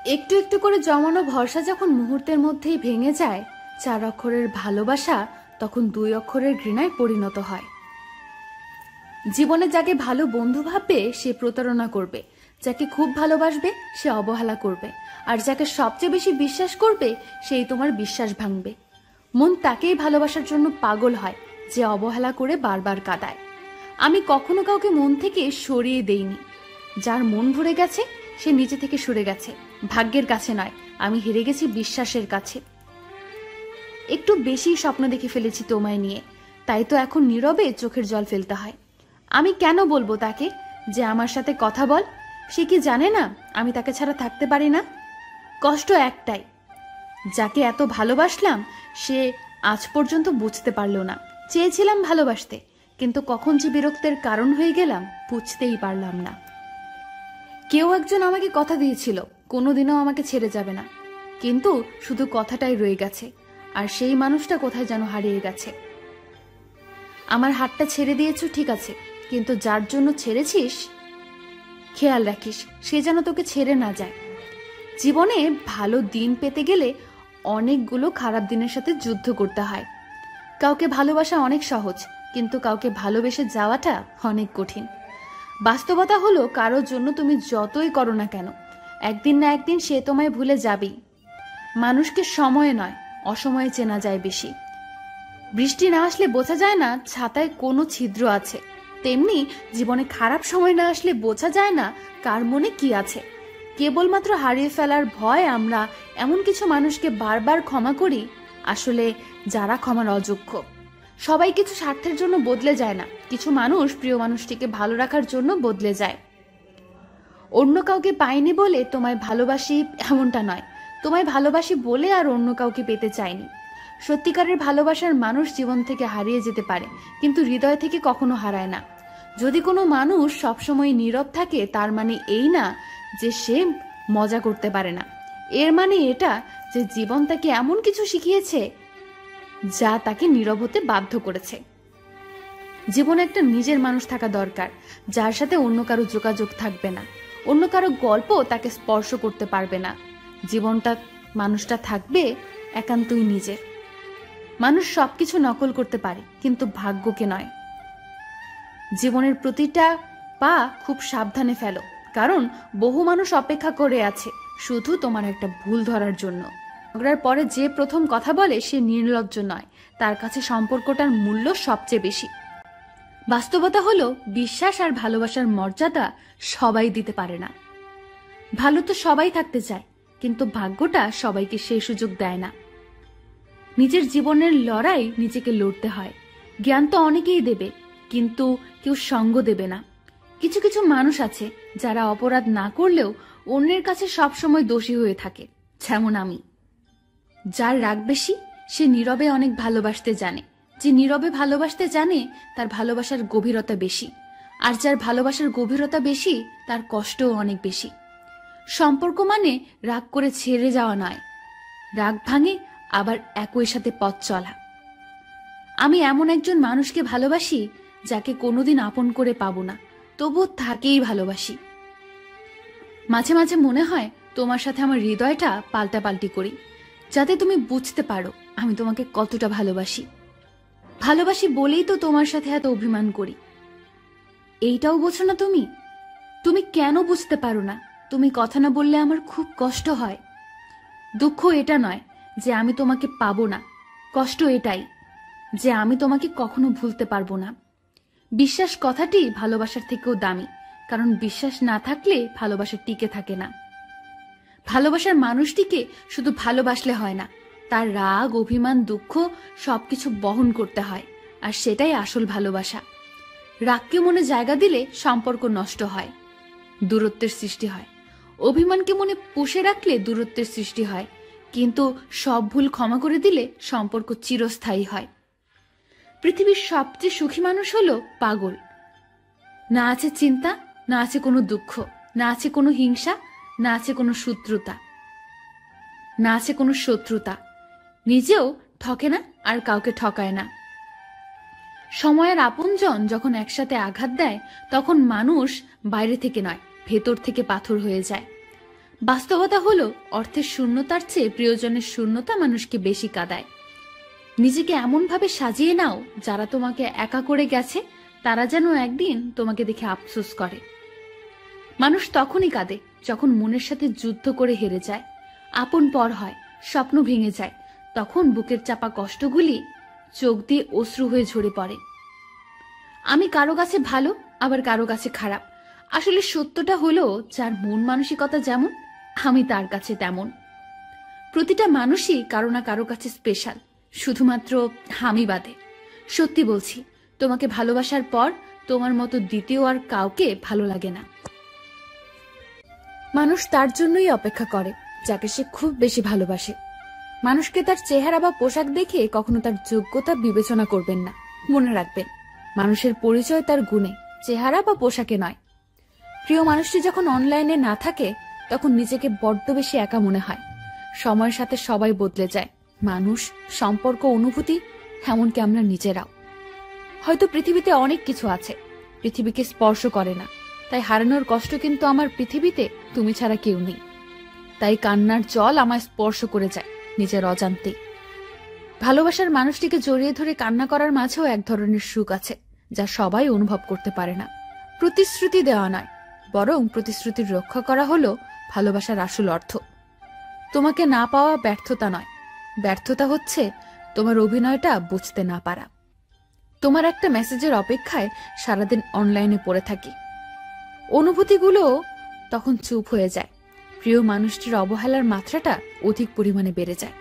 একটু একটু করে জমানো ভরসা যখন মুহূর্তের মধ্যেই ভেঙে যায়, 4 অক্ষরের ভালোবাসা তখন 2 অক্ষরের ঘৃণায় পরিণত হয়। জীবনে যাকে ভালো বন্ধু ভাববে সে প্রতারণা করবে, যাকে খুব ভালোবাসবে সে অবহেলা করবে, আর যাকে সবচেয়ে বেশি বিশ্বাস করবে সেই তোমার বিশ্বাস ভাঙবে। মন তাকেই ভালোবাসার জন্য পাগল হয় যে অবহেলা করে বারবার কাঁদায়। আমি কখনো কাউকে মন থেকে সরিয়ে দেইনি। যার মন ভরে গেছে সে নিচে থেকে সরে গেছে, ভাগ্যের কাছে নয়। আমি হেরে গেছি বিশ্বাসের কাছে। একটু বেশি স্বপ্ন দেখে ফেলেছি তোমায় নিয়ে, তাই তো এখন নীরবে চোখের জল ফেলতে হয়। আমি কেন বলবো তাকে যে আমার সাথে কথা বল? সে কি জানে না আমি তাকে ছাড়া থাকতে পারি না? কষ্ট একটাই, যাকে এত ভালোবাসলাম সে আজ পর্যন্ত বুঝতে পারল না। চেয়েছিলাম ভালোবাসতে, কিন্তু কখন যে বিরক্তের কারণ হয়ে গেলাম বুঝতেই পারলাম না। কেউ একজন আমাকে কথা দিয়েছিল কোনোদিনও আমাকে ছেড়ে যাবে না, কিন্তু শুধু কথাটাই রয়ে গেছে, আর সেই মানুষটা কোথায় যেন হারিয়ে গেছে। আমার হাতটা ছেড়ে দিয়েছো ঠিক আছে, কিন্তু যার জন্য ছেড়েছিস খেয়াল রাখিস সে যেন তোকে ছেড়ে না যায়। জীবনে ভালো দিন পেতে গেলে অনেকগুলো খারাপ দিনের সাথে যুদ্ধ করতে হয়। কাউকে ভালোবাসা অনেক সহজ, কিন্তু কাউকে ভালোবেসে যাওয়াটা অনেক কঠিন। বাস্তবতা হলো কারোর জন্য তুমি যতই করো না কেন, একদিন না একদিন সে তোমায় ভুলে যাবেই। মানুষকে সময়ে নয় অসময়ে চেনা যায় বেশি। বৃষ্টি না আসলে বোঝা যায় না ছাতায় কোনো ছিদ্র আছে, তেমনি জীবনে খারাপ সময় না আসলে বোঝা যায় না কার মনে কি আছে। কেবলমাত্র হারিয়ে ফেলার ভয় আমরা এমন কিছু মানুষকে বারবার ক্ষমা করি, আসলে যারা ক্ষমার অযোগ্য। সবাই কিছু স্বার্থের জন্য বদলে যায় না, কিছু মানুষ প্রিয় মানুষটিকে ভালো রাখার জন্য বদলে যায়। অন্য কাউকে পাইনি বলে তোমায় ভালোবাসি এমনটা নয়, তোমায় ভালোবাসি বলে আর অন্য কাউকে পেতে চাইনি। সত্যিকারের ভালোবাসার মানুষ জীবন থেকে হারিয়ে যেতে পারে, কিন্তু হৃদয় থেকে কখনো হারায় না। যদি কোনো মানুষ সবসময় নীরব থাকে তার মানে এই না যে সে মজা করতে পারে না, এর মানে এটা যে জীবন তাকে এমন কিছু শিখিয়েছে যা তাকে নীরব হতে বাধ্য করেছে। জীবনে একটা নিজের মানুষ থাকা দরকার, যার সাথে অন্য কারো যোগাযোগ থাকবে না, অন্য কারো গল্প তাকে স্পর্শ করতে পারবে না। জীবনটা মানুষটা থাকবে একান্তই নিজের। মানুষ সবকিছু নকল করতে পারে, কিন্তু ভাগ্যকে নয়। জীবনের প্রতিটা পা খুব সাবধানে ফেলো, কারণ বহু মানুষ অপেক্ষা করে আছে শুধু তোমার একটা ভুল ধরার জন্য। ঝগড়ার পরে যে প্রথম কথা বলে সে নির্লজ্জ নয়, তার কাছে সম্পর্কটার মূল্য সবচেয়ে বেশি। বাস্তবতা হলো বিশ্বাস আর ভালোবাসার মর্যাদা সবাই দিতে পারে না। ভালো তো সবাই থাকতে চায়, কিন্তু ভাগ্যটা সবাইকে সেই সুযোগ দেয় না। নিজের জীবনের লড়াই নিজেকে লড়তে হয়। জ্ঞান তো অনেকেই দেবে, কিন্তু কেউ সঙ্গ দেবে না। কিছু কিছু মানুষ আছে যারা অপরাধ না করলেও অন্যের কাছে সবসময় দোষী হয়ে থাকে, যেমন আমি। যার রাগ বেশি সে নীরবে অনেক ভালোবাসতে জানে, যে নীরবে ভালোবাসতে জানে তার ভালোবাসার গভীরতা বেশি, আর যার ভালোবাসার গভীরতা বেশি তার কষ্টও অনেক বেশি। সম্পর্ক মানে রাগ করে ছেড়ে যাওয়া নয়, রাগ ভাঙে আবার একই সাথে পথ চলা। আমি এমন একজন মানুষকে ভালোবাসি যাকে কোনোদিন আপন করে পাবো না, তবুও তাকেই ভালোবাসি। মাঝে মাঝে মনে হয় তোমার সাথে আমার হৃদয়টা পাল্টাপাল্টি করি, যাতে তুমি বুঝতে পারো আমি তোমাকে কতটা ভালোবাসি। ভালোবাসি বলেই তো তোমার সাথে এত অভিমান করি। এইটাও বোঝো না তুমি? তুমি কেন বুঝতে পারো না? তুমি কথা না বললে আমার খুব কষ্ট হয়। দুঃখ এটা নয় যে আমি তোমাকে পাবো না, কষ্ট এটাই যে আমি তোমাকে কখনো ভুলতে পারবো না। বিশ্বাস কথাটি ভালোবাসার থেকেও দামি, কারণ বিশ্বাস না থাকলে ভালোবাসা টিকে থাকে না। ভালোবাসার মানুষটিকে শুধু ভালোবাসলে হয় না, তার রাগ, অভিমান, দুঃখ সবকিছু বহন করতে হয়, আর সেটাই আসল ভালোবাসা। রাগকে মনে জায়গা দিলে সম্পর্ক নষ্ট হয়, দূরত্বের সৃষ্টি হয়। অভিমানকে মনে পুষে রাখলে দূরত্বের সৃষ্টি হয়, কিন্তু সব ভুল ক্ষমা করে দিলে সম্পর্ক চিরস্থায়ী হয়। পৃথিবীর সবচেয়ে সুখী মানুষ হলো পাগল। না আছে চিন্তা, না আছে কোনো দুঃখ, না আছে কোনো হিংসা, না আছে কোনো শত্রুতা, না আছে কোনো শত্রুতা। নিজেও ঠকে না আর কাউকে ঠকায় না। সময়ের আপনজন যখন একসাথে আঘাত দেয় তখন মানুষ বাইরে থেকে নয় ভেতর থেকে পাথর হয়ে যায়। বাস্তবতা হলো অর্থের শূন্যতার চেয়ে প্রিয়জনের শূন্যতা মানুষকে বেশি কাঁদায়। নিজেকে এমনভাবে সাজিয়ে নাও যারা তোমাকে একা করে গেছে তারা যেন একদিন তোমাকে দেখে আফসোস করে। মানুষ তখনই কাঁদে যখন মনের সাথে যুদ্ধ করে হেরে যায়, আপন পর হয়, স্বপ্ন ভেঙে যায়। তখন বুকের চাপা কষ্টগুলি চোখ দিয়ে অশ্রু হয়ে ঝরে পড়ে। আমি কারো কাছে ভালো, আবার কারো কাছে খারাপ। আসলে সত্যটা হলো যার মন মানসিকতা যেমন আমি তার কাছে তেমন। প্রতিটা মানুষই কারো না কারো কাছে স্পেশাল, শুধুমাত্র আমি বাদে। সত্যি বলছি, তোমাকে ভালোবাসার পর তোমার মতো দ্বিতীয় আর কাউকে ভালো লাগে না। মানুষ তার জন্যই অপেক্ষা করে যাকে সে খুব বেশি ভালোবাসে। মানুষকে তার চেহারা বা পোশাক দেখে কখনো তার যোগ্যতা বিবেচনা করবেন না। মনে রাখবেন, মানুষের পরিচয় তার গুণে, চেহারা বা পোশাকে নয়। প্রিয় মানুষটি যখন অনলাইনে না থাকে তখন নিজেকে বড্ড বেশি একা মনে হয়। সময়ের সাথে সবাই বদলে যায়, মানুষ, সম্পর্ক, অনুভূতি, এমনকি আমরা নিজেরাও। হয়তো পৃথিবীতে অনেক কিছু আছে, পৃথিবীকে স্পর্শ করে না, তাই হারানোর কষ্ট কিন্তু আমার পৃথিবীতে তুমি ছাড়া কেউ নেই। তাই কান্নার জল আমায় স্পর্শ করে যায় নিজের অজান্তেই। ভালোবাসার মানুষটিকে জড়িয়ে ধরে কান্না করার মাঝেও এক ধরনের সুখ আছে যা সবাই অনুভব করতে পারে না। প্রতিশ্রুতি দেওয়া নয়, বরং প্রতিশ্রুতির রক্ষা করা হলো ভালোবাসার আসল অর্থ। তোমাকে না পাওয়া ব্যর্থতা নয়, ব্যর্থতা হচ্ছে তোমার অভিনয়টা বুঝতে না পারা। তোমার একটা মেসেজের অপেক্ষায় সারাদিন অনলাইনে পড়ে থাকি, অনুভূতিগুলো তখন চুপ হয়ে যায়। প্রিয় মানুষটির অবহেলার মাত্রাটা অধিক পরিমাণে বেড়ে যায়।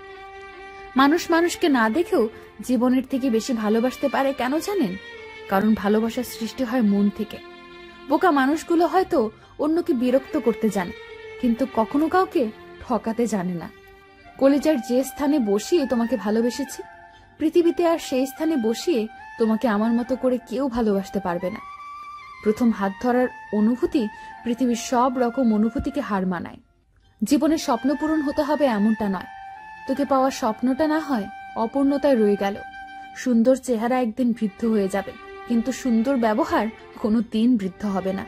মানুষ মানুষকে না দেখেও জীবনের থেকে বেশি ভালোবাসতে পারে কেন জানেন? কারণ ভালোবাসার সৃষ্টি হয় মন থেকে। বোকা মানুষগুলো হয়তো অন্যকে বিরক্ত করতে জানে, কিন্তু কখনো কাউকে ঠকাতে জানে না। কলেজার যে স্থানে বসিয়ে তোমাকে ভালোবেসেছি, পৃথিবীতে আর সেই স্থানে বসিয়ে তোমাকে আমার মতো করে কেউ ভালোবাসতে পারবে না। প্রথম হাত ধরার অনুভূতি পৃথিবীর সব রকম অনুভূতিকে হার মানায়। জীবনের স্বপ্ন পূরণ হতে হবে এমনটা নয়, তোকে পাওয়ার স্বপ্নটা না হয় অপূর্ণতায় রয়ে গেল। সুন্দর চেহারা একদিন বৃদ্ধ হয়ে যাবে, কিন্তু সুন্দর ব্যবহার কোনো দিন বৃদ্ধ হবে না।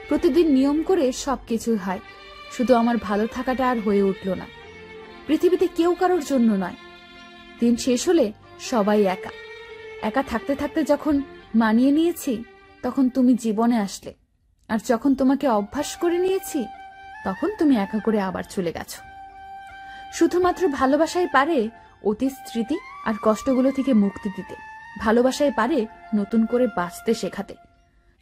প্রতিদিন নিয়ম করে সবকিছুই হয়, শুধু আমার ভালো থাকাটা আর হয়ে উঠল না। পৃথিবীতে কেউ কারোর জন্য নয়। দিন শেষ হলে সবাই একা। একা থাকতে থাকতে যখন মানিয়ে নিয়েছি তখন তুমি জীবনে আসলে, আর যখন তোমাকে অভ্যাস করে নিয়েছি তখন তুমি একা করে আবার চলে গেছো। শুধুমাত্র ভালোবাসাই পারে অতীত স্মৃতি আর কষ্টগুলো থেকে মুক্তি দিতে। ভালোবাসাই পারে নতুন করে বাঁচতে শেখাতে।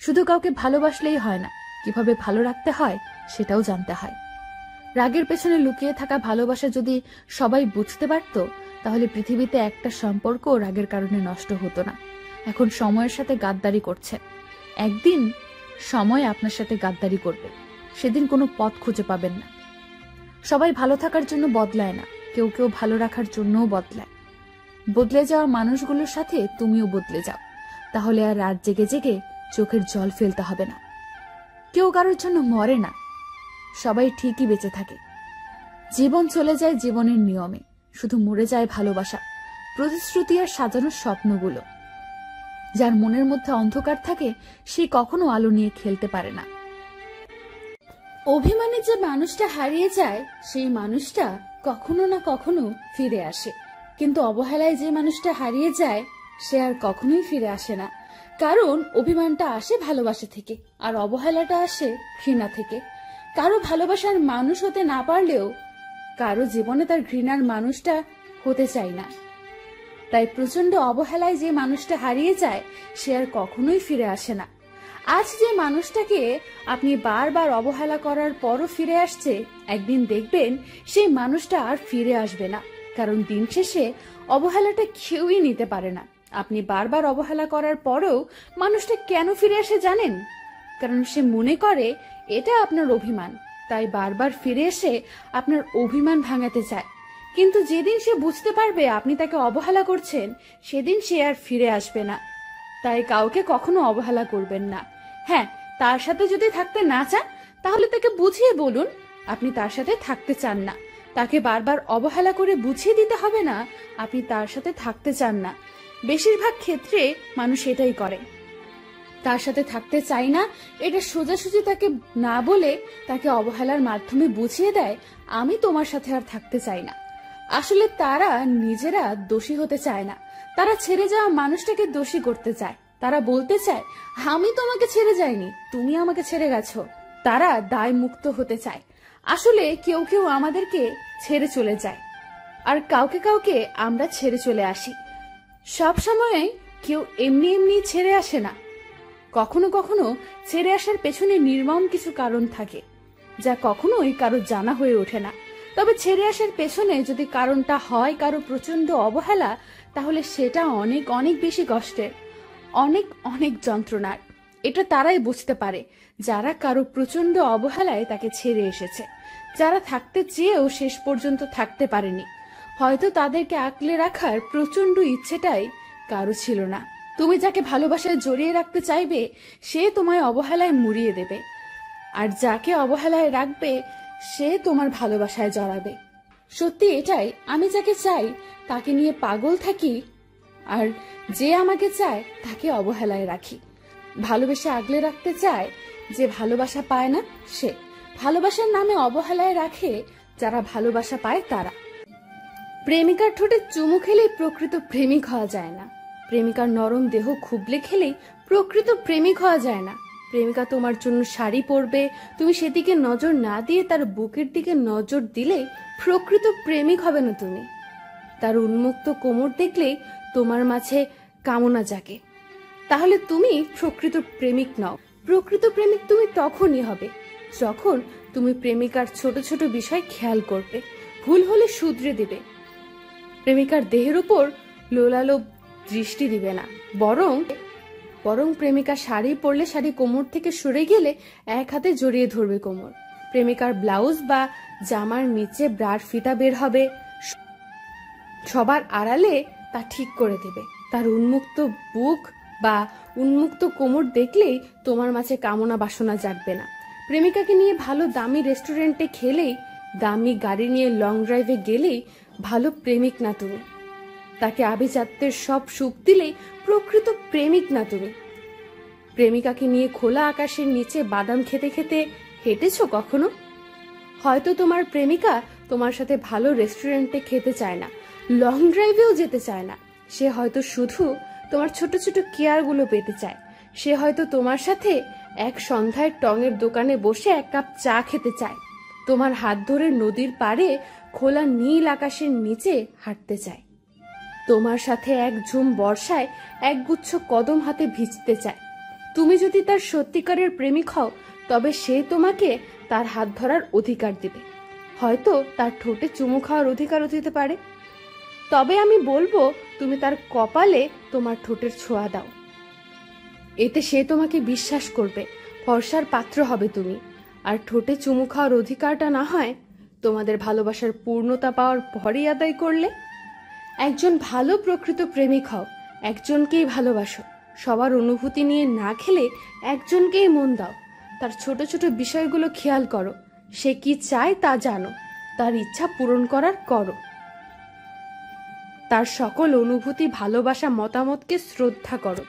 শুধু কাউকে ভালোবাসলেই হয় না, কিভাবে ভালো রাখতে হয় সেটাও জানতে হয়। রাগের পেছনে লুকিয়ে থাকা ভালোবাসা যদি সবাই বুঝতে পারত, তাহলে পৃথিবীতে একটা সম্পর্ক রাগের কারণে নষ্ট হতো না। এখন সময়ের সাথে গাদ্দারি করছেন, একদিন সময় আপনার সাথে গাদ্দারি করবে, সেদিন কোনো পথ খুঁজে পাবেন না। সবাই ভালো থাকার জন্য বদলায় না, কেউ কেউ ভালো রাখার জন্যও বদলায়। বদলে যাওয়া মানুষগুলোর সাথে তুমিও বদলে যাও, তাহলে আর রাত জেগে জেগে চোখের জল ফেলতে হবে না। কেউ কারোর জন্য মরে না, সবাই ঠিকই বেঁচে থাকে। জীবন চলে যায় জীবনের নিয়মে, শুধু মরে যায় ভালোবাসা, প্রতিশ্রুতি আর সাজানোর স্বপ্নগুলো। যার মনের মধ্যে অন্ধকার থাকে সে কখনো আলো নিয়ে খেলতে পারে না। অভিমানে যে মানুষটা হারিয়ে যায় সেই মানুষটা কখনো না কখনো ফিরে আসে, কিন্তু অবহেলায় যে মানুষটা হারিয়ে যায় সে আর কখনোই ফিরে আসে না। কারণ অভিমানটা আসে ভালোবাসা থেকে, আর অবহেলাটা আসে ঘৃণা থেকে। কারো ভালোবাসার মানুষ হতে না পারলেও কারো জীবনে তার ঘৃণার মানুষটা হতে চায় না। তাই প্রচন্ড অবহেলায় যে মানুষটা হারিয়ে যায় সে আর কখনোই ফিরে আসে না। আজ যে মানুষটাকে আপনি বারবার অবহেলা করার পরও ফিরে আসছে, একদিন দেখবেন সেই মানুষটা আর ফিরে আসবে না। কারণ দিন শেষে অবহেলাটা কেউই নিতে পারে না। আপনি বারবার অবহেলা করার পরেও মানুষটা কেন ফিরে আসে জানেন? কারণ সে মনে করে এটা আপনার অভিমান, তাই বারবার ফিরে এসে আপনার অভিমান ভাঙাতে চায়। কিন্তু যেদিন সে বুঝতে পারবে আপনি তাকে অবহেলা করছেন, সেদিন সে আর ফিরে আসবে না। তাই কাউকে কখনো অবহেলা করবেন না। হ্যাঁ, তার সাথে যদি থাকতে না চান তাহলে তাকে বুঝিয়ে বলুন আপনি তার সাথে থাকতে চান না। তাকে বারবার অবহেলা করে বুঝিয়ে দিতে হবে না আপনি তার সাথে থাকতে চান না। বেশিরভাগ ক্ষেত্রে মানুষ এটাই করে। তার সাথে থাকতে চাই না এটা সোজাসুজি তাকে না বলে তাকে অবহেলার মাধ্যমে বুঝিয়ে দেয় আমি তোমার সাথে আর থাকতে চাই না। আসলে তারা নিজেরা দোষী হতে চায় না, তারা ছেড়ে যাওয়া মানুষটাকে দোষী করতে চায়। তারা বলতে চায় আমি তোমাকে ছেড়ে যাইনি, তুমি আমাকে ছেড়ে গেছো। তারা দায় মুক্ত হতে চায়। আসলে কেউ কেউ আমাদেরকে ছেড়ে চলে যায়, আর কাউকে কাউকে আমরা ছেড়ে চলে আসি। সব সময় কেউ এমনি এমনি ছেড়ে আসে না। কখনো কখনো ছেড়ে আসার পেছনে নির্মম কিছু কারণ থাকে, যা কখনোই কারো জানা হয়ে ওঠে না। তবে ছেড়ে আসার পেছনে যদি কারণটা হয় কারো প্রচন্ড অবহেলা, তাহলে সেটা অনেক অনেক বেশি কষ্টের, অনেক অনেক যন্ত্রণার। এটা তারাই বুঝতে পারে যারা কারো প্রচন্ড অবহেলায় তাকে ছেড়ে এসেছে, যারা থাকতে চেয়েও শেষ পর্যন্ত থাকতে পারেনি। হয়তো তাদেরকে আঁকলে রাখার প্রচন্ড ইচ্ছেটাই কারো ছিল না। তুমি যাকে ভালোবাসায় জড়িয়ে রাখতে চাইবে সে তোমায় অবহেলায় মুড়িয়ে দেবে, আর যাকে অবহেলায় রাখবে সে তোমার ভালোবাসায় জড়াবে। সত্যি এটাই, আমি যাকে চাই তাকে নিয়ে পাগল থাকি, আর যে আমাকে চায় তাকে অবহেলায় রাখি। ভালোবেসে আগলে রাখতে চায় যে ভালোবাসা পায় না সে, ভালোবাসার নামে অবহেলায় রাখে যারা ভালোবাসা পায় তারা। প্রেমিকার ঠোঁটে চুমু খেলেই প্রকৃত প্রেমিক হওয়া যায় না, প্রেমিকার নরম দেহ খুবলে খেলেই প্রকৃত প্রেমিক হওয়া যায় না। প্রেমিকা তোমার জন্য শাড়ি পরবে, তুমি সেদিকে নজর না দিয়ে তার বুকের দিকে নজর দিলে প্রকৃত প্রেমিক হবে না তুমি। তার উন্মুক্ত কোমর দেখলেই তোমার মাঝে কামনা জাগে, তাহলে তুমি প্রকৃত প্রেমিক নও। প্রকৃত প্রেমিক তুমি তখনই হবে যখন তুমি প্রেমিকার ছোট ছোট বিষয় খেয়াল করবে, ভুল হলে শুধরে দিবে। প্রেমিকার দেহের উপর লোলালোভ দৃষ্টি দিবে না, বরং প্রেমিকা শাড়ি পরলে শাড়ি কোমর থেকে সরে গেলে এক হাতে জড়িয়ে ধরবে কোমর। প্রেমিকার ব্লাউজ বা জামার নিচে ব্রার ফিতা বের হবে, সবার আড়ালে তা ঠিক করে দেবে। তার উন্মুক্ত বুক বা উন্মুক্ত কোমর দেখলেই তোমার মাঝে কামনা বাসনা জাগবে না। প্রেমিকাকে নিয়ে ভালো দামি রেস্টুরেন্টে খেলেই, দামি গাড়ি নিয়ে লং ড্রাইভে গেলেই ভালো প্রেমিক না তুমি। তাকে আভিজাত্যের সব সুখ দিলেই প্রকৃত প্রেমিক না তুমি। প্রেমিকাকে নিয়ে খোলা আকাশের নিচে বাদাম খেতে খেতে হেঁটেছো কখনো? হয়তো তোমার প্রেমিকা তোমার সাথে ভালো রেস্টুরেন্টে খেতে চায় না, লং ড্রাইভেও যেতে চায় না। সে হয়তো শুধু তোমার ছোট ছোট কেয়ারগুলো পেতে চায়। সে হয়তো তোমার সাথে এক সন্ধ্যায় টঙের দোকানে বসে এক কাপ চা খেতে চায়, তোমার হাত ধরে নদীর পাড়ে খোলা নীল আকাশের নিচে হাঁটতে চায়, তোমার সাথে এক ঝুম বর্ষায় একগুচ্ছ কদম হাতে ভিজতে চায়। তুমি যদি তার সত্যিকারের প্রেমিক হও তবে সে তোমাকে তার হাত ধরার অধিকার দিবে, হয়তো তার ঠোঁটে চুমু খাওয়ার অধিকারও দিতে পারে। তবে আমি বলবো তুমি তার কপালে তোমার ঠোঁটের ছোঁয়া দাও, এতে সে তোমাকে বিশ্বাস করবে, ভরসার পাত্র হবে তুমি। আর ঠোঁটে চুমু খাওয়ার অধিকারটা না হয় তোমাদের ভালোবাসার পূর্ণতা পাওয়ার পরই আদায় করলে। একজন ভালো প্রকৃত প্রেমিক হও, একজনকেই ভালোবাসো, সবার অনুভূতি নিয়ে না খেলে একজনকেই মন দাও। তার ছোট ছোট বিষয়গুলো খেয়াল করো, সে কি চায় তা জানো, তার ইচ্ছা পূরণ করার করো। তার সকল অনুভূতি, ভালোবাসা, মতামতকে শ্রদ্ধা করো।